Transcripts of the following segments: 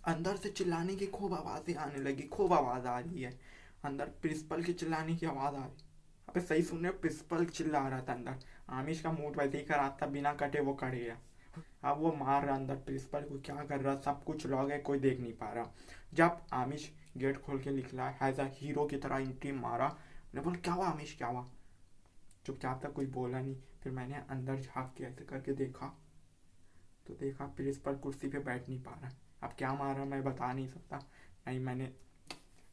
अंदर से चिल्लाने की खूब आवाज़ें आने लगी, खूब आवाज़ आ रही है अंदर। प्रिंसिपल की चिल्लाने की आवाज़ आ रही। अबे सही सुन रहे हो, प्रिंसिपल चिल्ला रहा था अंदर। आमिश का मूड वैसे ही खराब था, बिना कटे वो कट गया। अब वो मार रहा अंदर प्रिंसिपल को, क्या कर रहा, सब कुछ लॉग है, कोई देख नहीं पा रहा। जब आमिश गेट खोल के निकला, हैज़ अ हीरो की तरह एंट्री मारा, मैंने बोला क्या हुआ आमिश, क्या हुआ। चुपचाप था, कुछ बोला नहीं। फिर मैंने अंदर झाँक के ऐसे करके देखा, तो देखा प्रिंसिपल कुर्सी पे बैठ नहीं पा रहा। अब क्या मारा मैं बता नहीं सकता, नहीं मैंने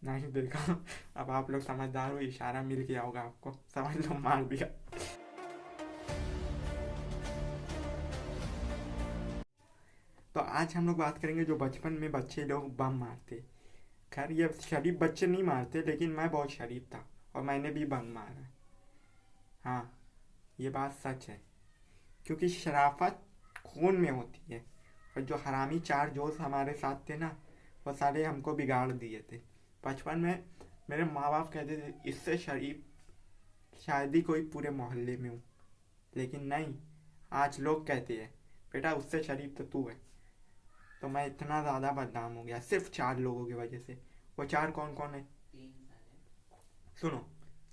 नहीं देखा। अब आप लोग समझदार हो, इशारा मिल गया होगा आपको, समझ लो मार दिया। तो आज हम लोग बात करेंगे जो बचपन में बच्चे लोग बम मारते। खैर ये शरीफ बच्चे नहीं मारते, लेकिन मैं बहुत शरीफ था और मैंने भी बम मारा। हाँ, ये बात सच है, क्योंकि शराफत खून में होती है। और जो हरामी चार दोस्त हमारे साथ थे ना, वो सारे हमको बिगाड़ दिए थे बचपन में। मेरे माँ बाप कहते थे इससे शरीफ शायद ही कोई पूरे मोहल्ले में हो, लेकिन नहीं, आज लोग कहते हैं बेटा उससे शरीफ तो तू है। तो मैं इतना ज़्यादा बदनाम हो गया सिर्फ चार लोगों की वजह से। वो चार कौन कौन है, सुनो।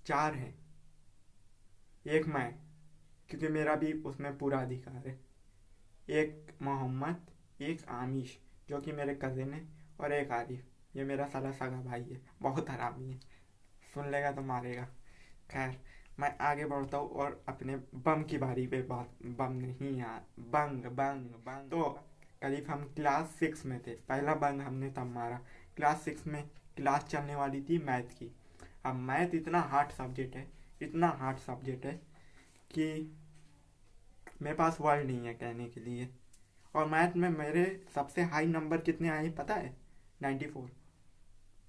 चार हैं, एक मैं, क्योंकि मेरा भी उसमें पूरा अधिकार है। एक मोहम्मद, एक आमिश जो कि मेरे कज़िन है, और एक आरिफ, ये मेरा साला सगा भाई है, बहुत हरामी है, सुन लेगा तो मारेगा। खैर, मैं आगे बढ़ता हूँ और अपने बम की बारी पे बात। बम नहीं यार, बंग बंग बंग। तो करीब हम क्लास 6 में थे, पहला बंग हमने तब मारा। क्लास 6 में क्लास चलने वाली थी मैथ की। अब मैथ इतना हार्ड सब्जेक्ट है, इतना हार्ड सब्जेक्ट है कि मेरे पास वर्ड नहीं है कहने के लिए। और मैथ में मेरे सबसे हाई नंबर कितने आए पता है, 94।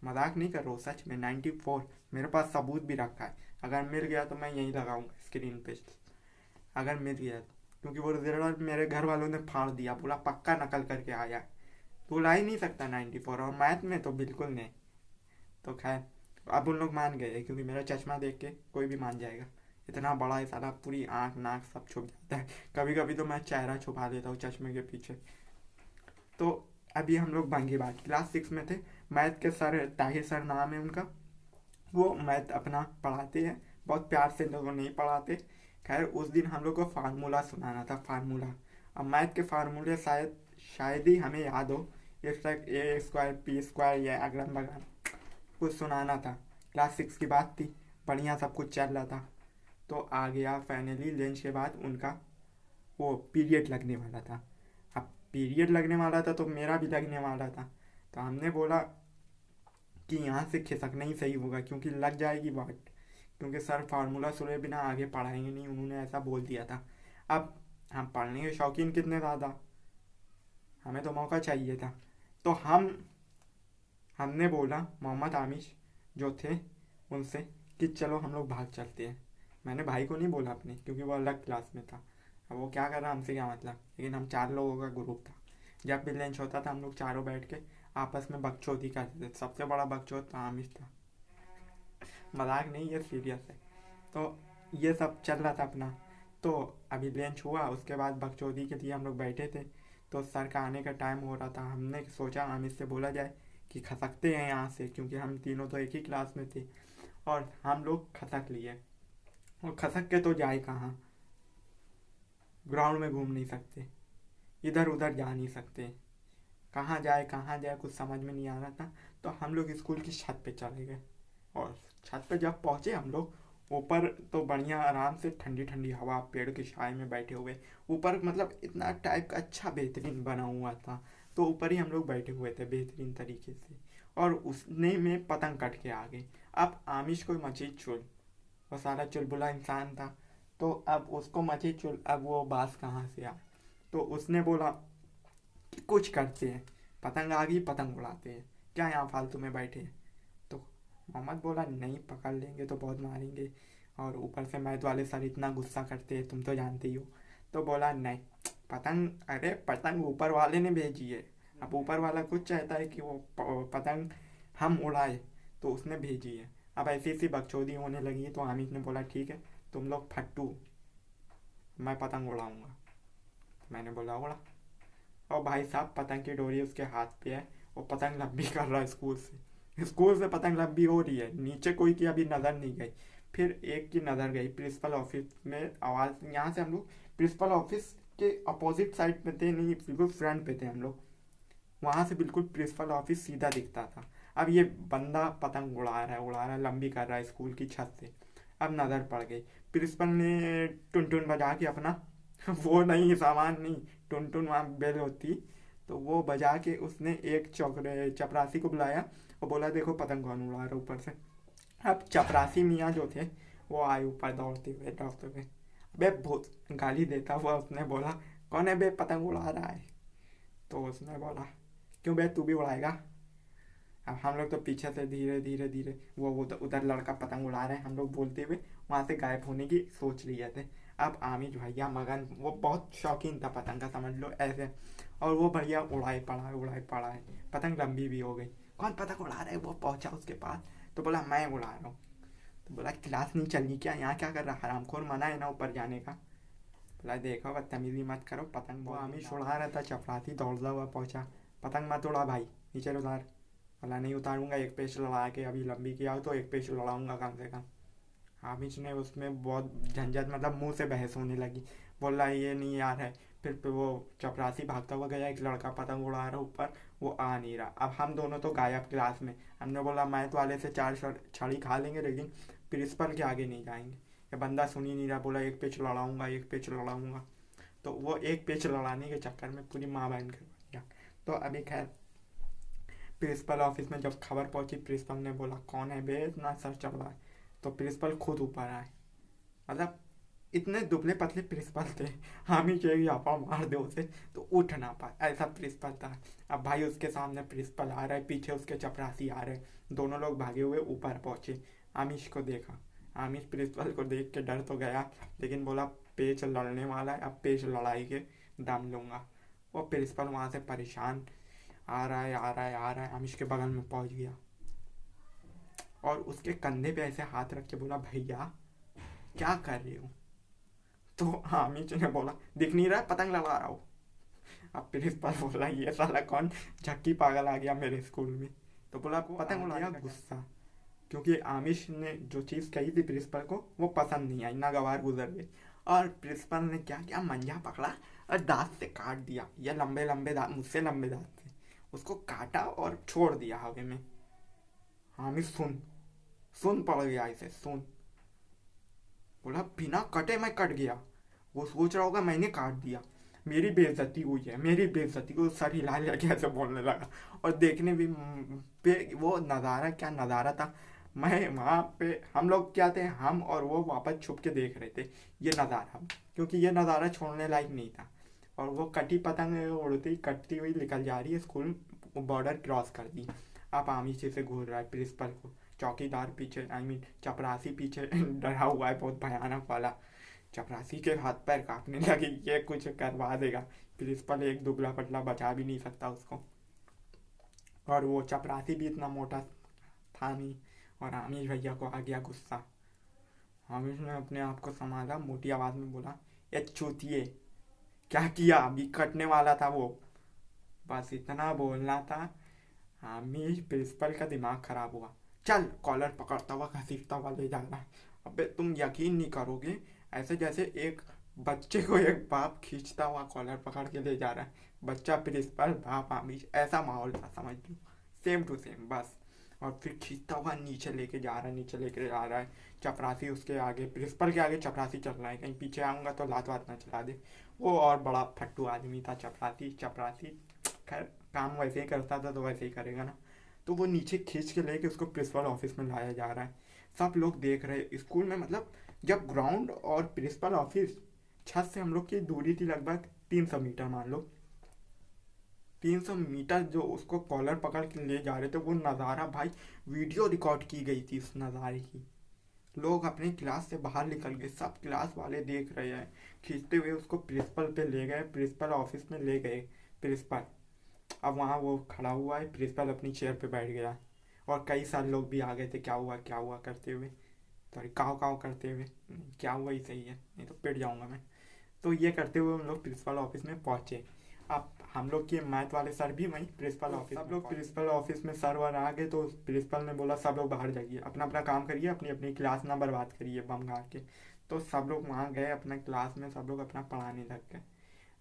मजाक नहीं कर रहा हूँ, सच में 94। मेरे पास सबूत भी रखा है, अगर मिल गया तो मैं यहीं लगाऊंगा स्क्रीन पे, अगर मिल गया तो। क्योंकि वो रिजल्ट मेरे घर वालों ने फाड़ दिया, बोला पक्का नकल करके आया है, तो ला ही नहीं सकता 94, और मैथ में तो बिल्कुल नहीं। तो खैर, अब उन लोग मान गए क्योंकि मेरा चश्मा देख के कोई भी मान जाएगा, इतना बड़ा है साला, पूरी आँख नाक सब छुप जाता है। कभी कभी तो मैं चेहरा छुपा देता हूँ चश्मे के पीछे। तो अभी हम लोग भांगी बात, क्लास 6 में थे। मैथ के सर, ताहिर सर नाम है उनका, वो मैथ अपना पढ़ाते हैं, बहुत प्यार से लोगों नहीं पढ़ाते। खैर उस दिन हम लोग को फार्मूला सुनाना था, फार्मूला। अब मैथ के फार्मूले शायद शायद ही हमें याद हो, इस तक ए स्क्वायर पी स्क्वायर या अगरम बगरम कुछ सुनाना था। क्लास 6 की बात थी, बढ़िया सब कुछ चल रहा था। तो आ गया फाइनली लंच के बाद उनका वो पीरियड लगने वाला था। अब पीरियड लगने वाला था तो मेरा भी लगने वाला था। तो हमने बोला कि यहाँ से खिसकना ही सही होगा, क्योंकि लग जाएगी बात, क्योंकि सर फार्मूला सुने बिना आगे पढ़ाएंगे नहीं, उन्होंने ऐसा बोल दिया था। अब हम पढ़ने के शौकीन कितने ज़्यादा, हमें तो मौका चाहिए था। तो हमने बोला मोहम्मद आमिश जो थे उनसे कि चलो हम लोग भाग चलते हैं। मैंने भाई को नहीं बोला अपने, क्योंकि वो अलग क्लास में था, अब वो क्या कर रहा हमसे क्या मतलब, लेकिन हम चार लोगों का ग्रुप था। जब भी लंच होता था हम लोग चारों बैठ के आपस में बकचोदी करते थे, सबसे बड़ा बकचोद तो आमिश था, मजाक नहीं ये सीरियस है। तो ये सब चल रहा था अपना। तो अभी लंच हुआ, उसके बाद बकचोदी के लिए हम लोग बैठे थे। तो सर का आने का टाइम हो रहा था, हमने सोचा आमिर से बोला जाए कि खसकते हैं यहाँ से, क्योंकि हम तीनों तो एक ही क्लास में थे। और हम लोग खसक लिए, और खसक के तो जाए कहाँ, ग्राउंड में घूम नहीं सकते, इधर उधर जा नहीं सकते, कहाँ जाए कुछ समझ में नहीं आ रहा था। तो हम लोग स्कूल की छत पे चले गए। और छत पे जब पहुंचे हम लोग, ऊपर तो बढ़िया आराम से ठंडी ठंडी हवा, पेड़ की छाए में बैठे हुए, ऊपर मतलब इतना टाइप का अच्छा बेहतरीन बना हुआ था। तो ऊपर ही हम लोग बैठे हुए थे बेहतरीन तरीके से, और उसने में पतंग कट के आ गई। अब आमिश को मची चुल, वो सारा चुलबुला इंसान था, तो अब उसको मची चुल, अब वो बास कहाँ से आ। तो उसने बोला कि कुछ करते हैं, पतंग आ गई पतंग उड़ाते हैं, क्या यहाँ फालतू में बैठे हैं। तो मोहम्मद बोला नहीं, पकड़ लेंगे तो बहुत मारेंगे, और ऊपर से मैथ वाले सर इतना गुस्सा करते हैं, तुम तो जानते ही हो। तो बोला नहीं, पतंग, अरे पतंग ऊपर वाले ने भेजी है, अब ऊपर वाला कुछ चाहता है कि वो पतंग हम उड़ाए, तो उसने भेजी है। अब ऐसी ऐसी बकचोदी होने लगी, तो हामिद ने बोला ठीक है तुम लोग फट्टू, मैं पतंग उड़ाऊंगा। मैंने बोला उड़ा। और भाई साहब पतंग की डोरी उसके हाथ पे है, वो पतंग लंबी कर रहा है स्कूल से पतंग लंबी हो रही है, नीचे कोई की अभी नज़र नहीं गई। फिर एक की नज़र गई प्रिंसिपल ऑफिस में। आवाज़, यहाँ से हम लोग प्रिंसिपल ऑफिस के अपोजिट साइड पे थे, नहीं बिल्कुल फ्रंट पे थे हम लोग। वहाँ से बिल्कुल प्रिंसिपल ऑफिस सीधा दिखता था। अब ये बंदा पतंग उड़ा रहा है, लंबी कर रहा है स्कूल की छत से। अब नज़र पड़ गई, प्रिंसिपल ने टुन टुन बजा के अपना वो नहीं, सामान नहीं, टुन टुन वहाँ बेल होती, तो वो बजा के उसने एक चपरासी को बुलाया और बोला देखो पतंग कौन उड़ा रहा है ऊपर से। अब चपरासी मियाँ जो थे वो आए ऊपर दौड़ते हुए। बे बहुत गाली देता हुआ उसने बोला कौन है बे पतंग उड़ा रहा है। तो उसने बोला क्यों बे तू भी उड़ाएगा। अब हम लोग तो पीछे से धीरे धीरे धीरे वो उधर उधर लड़का पतंग उड़ा रहे हैं, हम लोग बोलते हुए वहाँ से गायब होने की सोच लिए थे। अब आमिर भैया मगन, वो बहुत शौकीन था पतंग का समझ लो ऐसे, और वो भैया उड़ाए पड़ा है। पतंग लंबी भी हो गई। कौन पतंग उड़ा रहा है, वो पहुंचा उसके पास तो बोला मैं उड़ा रहा हूँ। तो बोला क्लास नहीं चलनी क्या, यहाँ क्या कर रहा है हरामखोर, मना है ना ऊपर जाने का। बोला देखो बदतमीजी मत करो, पतंग वो आमिर उड़ा रहा था। चपरासी दौड़ता हुआ पहुंचा, पतंग मत उड़ा भाई, नीचे उतार। बोला नहीं उतारूंगा, एक पेच लड़ा के अभी लंबी किया हो तो एक पेच लड़ाऊंगा कम से कम। हामिद ने उसमें बहुत झंझट, मतलब मुंह से बहस होने लगी। बोल रहा है ये नहीं आ रहा है। फिर वो चपरासी भागता हुआ गया, एक लड़का पतंग उड़ा रहा ऊपर, वो आ नहीं रहा। अब हम दोनों तो गायब क्लास में। हमने बोला मैं तो वाले से 4 छड़ी खा लेंगे लेकिन प्रिंसिपल के आगे नहीं जाएंगे। ये बंदा सुन ही नहीं रहा, बोला एक पेच लड़ाऊंगा एक पेच लड़ाऊंगा। तो वो एक पेच लड़ाने के चक्कर में पूरी माँ बहन कर गया। तो अभी खैर प्रिंसिपल ऑफिस में जब खबर पहुंची, प्रिंसिपल ने बोला कौन है बे इतना सर चढ़ रहा है। तो प्रिंसिपल खुद ऊपर आए, मतलब इतने दुबले पतले प्रिंसिपल थे, हम ही चाहिए आपा मार दे उसे तो उठ ना पाए, ऐसा प्रिंसिपल था। अब भाई उसके सामने प्रिंसिपल आ रहा है, पीछे उसके चपरासी आ रहे हैं, दोनों लोग भागे हुए ऊपर पहुंचे। आमिश को देखा, आमिश प्रिंसिपल को देख के डर तो गया, लेकिन बोला पेच लड़ने वाला है, अब पेच लड़ाई के दम लूंगा। वो प्रिंसिपल वहां से परेशान आ रहा है, आमिश के बगल में पहुंच गया और उसके कंधे पे ऐसे हाथ रख के बोला भैया क्या कर रहे हो। तो हामिद ने बोला दिख नहीं रहा पतंग लगा रहा हूँ। अब प्रिंसिपल बोला ये साला कौन झक्की पागल आ गया मेरे स्कूल में। तो बोला पतंग उड़ाया गुस्सा, क्योंकि आमिश ने जो चीज़ कही थी प्रिंसिपल को वो पसंद नहीं आई, नागवार गुजर गई। और प्रिंसिपल ने क्या किया, मंजा पकड़ा और दांत से काट दिया। ये लंबे लंबे दांत, मुझसे लंबे दांत थे, उसको काटा और छोड़ दिया हवा में। हामिद सुन पड़ गया इसे, सुन। बोला बिना कटे मैं कट गया। वो सोच रहा होगा मैंने काट दिया, मेरी बेइज्जती हुई है, मेरी बेइज्जती को सर हिला लिया के ऐसे बोलने लगा। और देखने भी पे वो नज़ारा, क्या नज़ारा था। मैं वहाँ पे, हम लोग क्या थे, हम और वो वापस छुप के देख रहे थे ये नज़ारा, क्योंकि ये नज़ारा छोड़ने लायक नहीं था। और वो कटी पतंग उड़ती कटती हुई निकल जा रही है, स्कूल बॉर्डर क्रॉस कर दी। अब आमिर से घूर रहा है प्रिंसिपल को, चौकीदार पीछे, आई मीन चपरासी पीछे डरा हुआ है बहुत भयानक वाला। चपरासी के हाथ पैर कांपने लगे, ये कुछ करवा देगा। प्रिंसिपल एक दुबला पतला बचा भी नहीं सकता उसको, और वो चपरासी भी इतना मोटा था नहीं। और आमिर भैया को आ गया गुस्सा। आमिर ने अपने आप को संभाला, मोटी आवाज में बोला ये चूतिए क्या किया, अभी कटने वाला था वो, बस इतना बोलना था। आमिर प्रिंसिपल का दिमाग खराब हुआ, चल कॉलर पकड़ता हुआ घसीटता हुआ ले जा रहा है। अबे तुम यकीन नहीं करोगे, ऐसे जैसे एक बच्चे को एक बाप खींचता हुआ कॉलर पकड़ के ले जा रहा है, बच्चा प्रिंसिपल बाप आमिर, ऐसा माहौल था समझ लो, सेम टू सेम बस। और फिर खींचता हुआ नीचे लेके जा रहा है, नीचे लेके जा रहा है। चपरासी उसके आगे, प्रिंसिपल के आगे चपरासी चल रहा है, कहीं पीछे आऊँगा तो लात वात ना चला दे। वो और बड़ा फट्टू आदमी था चपरासी। खैर काम वैसे ही करता था तो वैसे ही करेगा ना। तो वो नीचे खींच के लेके उसको प्रिंसिपल ऑफिस में लाया जा रहा है, सब लोग देख रहे हैं स्कूल में। मतलब जब ग्राउंड और प्रिंसिपल ऑफिस छत से हम लोग की दूरी थी लगभग 300 मीटर, मान लो 300 मीटर, जो उसको कॉलर पकड़ के ले जा रहे थे, वो नज़ारा भाई वीडियो रिकॉर्ड की गई थी उस नज़ारे की। लोग अपने क्लास से बाहर निकल गए, सब क्लास वाले देख रहे हैं, खींचते हुए उसको प्रिंसिपल पे ले गए, प्रिंसिपल ऑफिस में ले गए प्रिंसिपल। अब वहाँ वो खड़ा हुआ है, प्रिंसिपल अपनी चेयर पे बैठ गया, और कई सारे लोग भी आ गए थे क्या हुआ करते हुए, सॉरी काव करते हुए, क्या हुआ ही सही है नहीं तो पिट जाऊंगा मैं। तो ये करते हुए हम लोग प्रिंसिपल ऑफिस में पहुंचे। अब हम लोग के मैथ वाले सर भी वहीं प्रिंसिपल ऑफिस, सब लोग प्रिंसिपल ऑफिस में सर वर आ गए। तो प्रिंसिपल ने बोला सब लोग बाहर जाइए, अपना अपना काम करिए, अपनी अपनी क्लास ना बर्बाद करिए बम मार के। तो सब लोग वहाँ गए अपना क्लास में, सब लोग अपना पढ़ाने लग गए।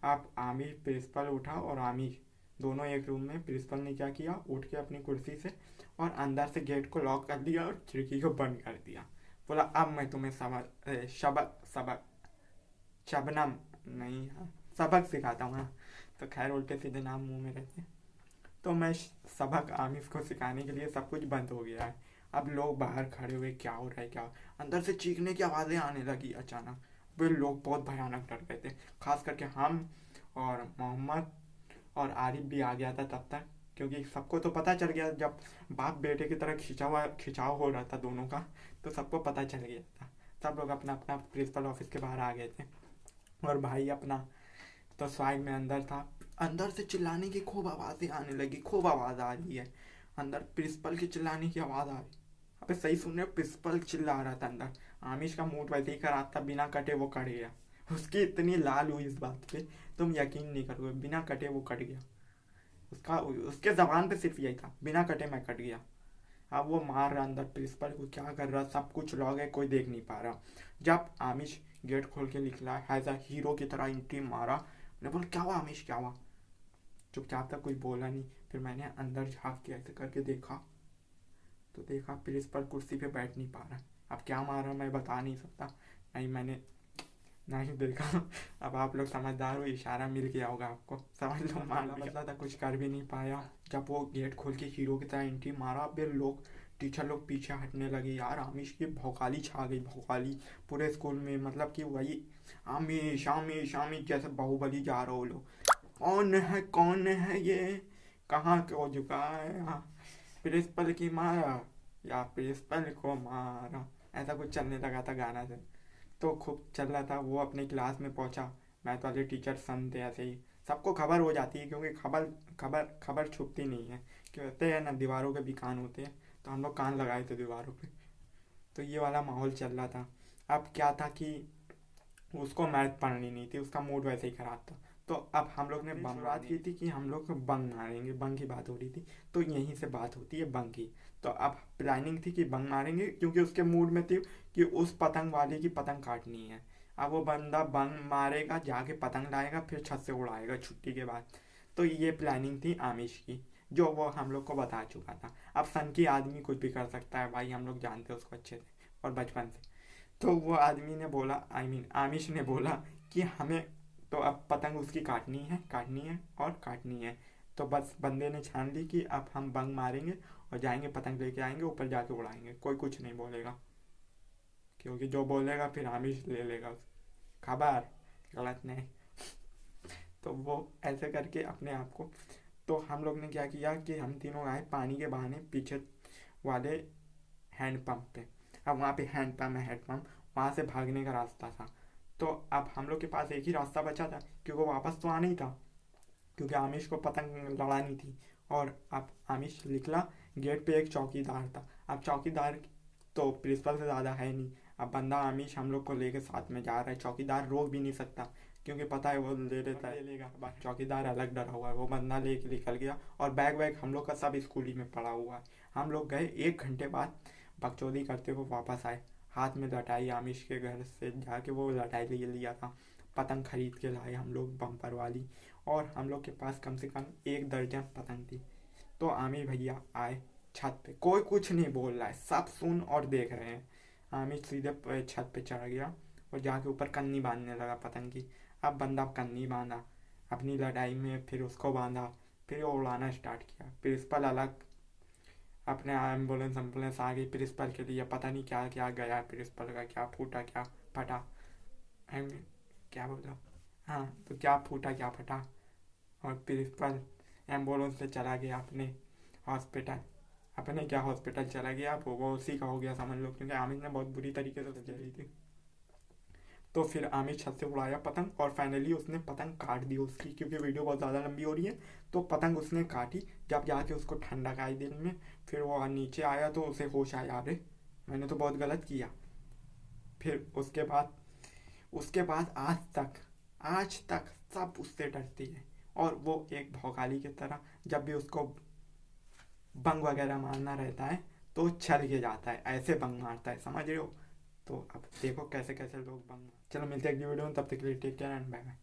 अब आमिर प्रिंसिपल उठा और आमिर दोनों एक रूम में। प्रिंसिपल ने क्या किया, उठ के अपनी कुर्सी से और अंदर से गेट को लॉक कर दिया और खिड़की को बंद कर दिया। बोला अब मैं तुम्हें सबक सबक शबनम नहीं, हाँ सबक सिखाता हूँ। हाँ तो खैर उल्टे सीधे नाम मुंह में रहते। तो मैं सबक आमिर को सिखाने के लिए सब कुछ बंद हो गया है। अब लोग बाहर खड़े हुए, क्या हो रहा है क्या, अंदर से चीखने की आवाज़ें आने लगी अचानक। वे लोग बहुत भयानक डर गए थे, खास करके हम और मोहम्मद और आरिफ भी आ गया था तब तक, क्योंकि सबको तो पता चल गया जब बाप बेटे की तरह खिंचाव हो रहा था दोनों का, तो सबको पता चल गया था। सब लोग अपना अपना प्रिंसिपल ऑफिस के बाहर आ गए थे और भाई अपना तो स्वाग में अंदर था। अंदर से चिल्लाने की खूब आवाज़ें आने लगी, खूब आवाज़ आ रही है अंदर, प्रिंसिपल की चिल्लाने की आवाज़ आ रही। अबे सही सुन रहे हो, प्रिंसिपल चिल्ला रहा था अंदर। आमिश का मूड वैसे ही खराब था, बिना कटे वो कट गया। उसकी इतनी लाल हुई इस बात पे तुम यकीन नहीं करोगे, बिना कटे वो कट गया। उसके जबान पे सिर्फ यही था, बिना कटे मैं कट गया। अब वो मार रहा अंदर प्रिंसिपल को, क्या कर रहा, सब कुछ लॉक है, कोई देख नहीं पा रहा। जब आमिश गेट खोल के निकला, हैज़ अ हीरो की तरह एंट्री मारा, मैंने बोला क्या हुआ आमिश क्या हुआ। चुपचाप था, कुछ बोला नहीं। फिर मैंने अंदर झाँक के ऐसे करके देखा, तो देखा प्रिंसिपल कुर्सी पे बैठ नहीं पा रहा। अब क्या मारा मैं बता नहीं सकता, नहीं मैंने नहीं देखा। अब आप लोग समझदार हो, इशारा मिल गया होगा आपको, समझ लो मारना बदला था, कुछ कर भी नहीं पाया। जब वो गेट खोल के हीरो की तरह एंट्री मारा, फिर लोग टीचर लोग पीछे हटने लगे। यार आमिश की भौकाली छा गई, भौकाली पूरे स्कूल में, मतलब कि वही आमिश आमिश आमिश जैसे बाहुबली जा रहे हो लोग। कौन है ये, कहाँ हो चुका है, प्रिंसिपल की मारा या प्रिंसिपल को मारा, ऐसा कुछ चलने लगा था गाना से। तो खूब चल रहा था। वो अपने क्लास में पहुंचा, मैथ वाले टीचर सन थे, ऐसे ही सबको खबर हो जाती है, क्योंकि खबर खबर खबर छुपती नहीं है। कहते हैं ना दीवारों के भी कान होते हैं, तो हम लोग कान लगाए थे दीवारों पे। तो ये वाला माहौल चल रहा था। अब क्या था कि उसको मैथ पढ़नी नहीं थी, उसका मूड वैसे ही ख़राब था। तो अब हम लोग ने बात की थी कि हम लोग बंग मारेंगे, बंग की बात हो रही थी। तो यहीं से बात होती है बंग की। तो अब प्लानिंग थी कि बंग मारेंगे, क्योंकि उसके मूड में थी कि उस पतंग वाले की पतंग काटनी है। अब वो बंदा बंग मारेगा, जाके पतंग लाएगा, फिर छत से उड़ाएगा छुट्टी के बाद। तो ये प्लानिंग थी आमिश की, जो वो हम लोग को बता चुका था। अब सन की आदमी कुछ भी कर सकता है भाई, हम लोग जानते हैं उसको अच्छे से और बचपन से। तो वो आदमी ने बोला, आमिश ने बोला कि हमें तो अब पतंग उसकी काटनी है और काटनी है। तो बस बंदे ने छान ली कि अब हम बंग मारेंगे और जाएंगे पतंग लेके आएंगे, ऊपर जाके उड़ाएंगे, कोई कुछ नहीं बोलेगा, क्योंकि जो बोलेगा फिर आमिश ले लेगा खबर, गलत नहीं। तो वो ऐसे करके अपने आप को, तो हम लोग ने क्या किया कि हम तीनों आए पानी के बहाने पीछे वाले हैंडपम्प पे। अब वहाँ पे हैंडपम्प है, हैंडपम्प, वहाँ से भागने का रास्ता था। तो अब हम लोग के पास एक ही रास्ता बचा था, क्योंकि वापस तो आना ही था, क्योंकि आमिश को पतंग लड़ानी थी। और अब आमिश निकला, गेट पे एक चौकीदार था। अब चौकीदार तो प्रिंसिपल से ज़्यादा है नहीं। अब बंदा आमिश हम लोग को लेके साथ में जा रहा है, चौकीदार रोक भी नहीं सकता, क्योंकि पता है वो ले लेता है, लेगा। चौकीदार अलग डरा हुआ है, वो बंदा लेके निकल गया। और बैग वैग हम लोग का सब स्कूल ही में पड़ा हुआ है। हम लोग गए, 1 घंटे बाद बकचोदी करते हुए वापस आए। हाथ में लटाई, आमिश के घर से जाके वो लटाई ले लिया था। पतंग खरीद के लाए हम लोग बम्पर वाली, और हम लोग के पास कम से कम 1 दर्जन पतंग थी। तो आमिर भैया आए छत पे, कोई कुछ नहीं बोल रहा है, सब सुन और देख रहे हैं। आमिर सीधे छत पे चढ़ गया और जाके ऊपर कन्नी बांधने लगा पतंग की। अब बंदा कन्नी बांधा अपनी लड़ाई में, फिर उसको बांधा, फिर वो उड़ाना स्टार्ट किया। प्रिंसिपल अलग, अपने एम्बुलेंस आ गई प्रिंसिपल के लिए, पता नहीं क्या क्या गया प्रिंसिपल का, क्या फूटा क्या फटा, क्या बोला, हाँ तो क्या फूटा क्या फटा। और प्रिंसिपल एम्बुलेंस से चला गया अपने हॉस्पिटल, अपने क्या हॉस्पिटल चला गया, वो उसी का हो गया समझ लो, क्योंकि आमिर ने बहुत बुरी तरीके से चली थी। तो फिर आमिर छत से उड़ाया पतंग, और फाइनली उसने पतंग काट दी उसकी, क्योंकि वीडियो बहुत ज़्यादा लंबी हो रही है। तो पतंग उसने काटी, जब जाके उसको ठंडक आई दिल में, फिर वो नीचे आया तो उसे होश आया, अरे मैंने तो बहुत गलत किया। फिर उसके बाद आज तक सब उससे डरती है, और वो एक भौकाली की तरह जब भी उसको बंग वगैरह मारना रहता है तो छल के जाता है, ऐसे बंग मारता है, समझ रहे हो। तो अब देखो कैसे कैसे लोग बंग। चलो मिलते हैं अगली वीडियो में, तब तक के लिए take care and bye bye.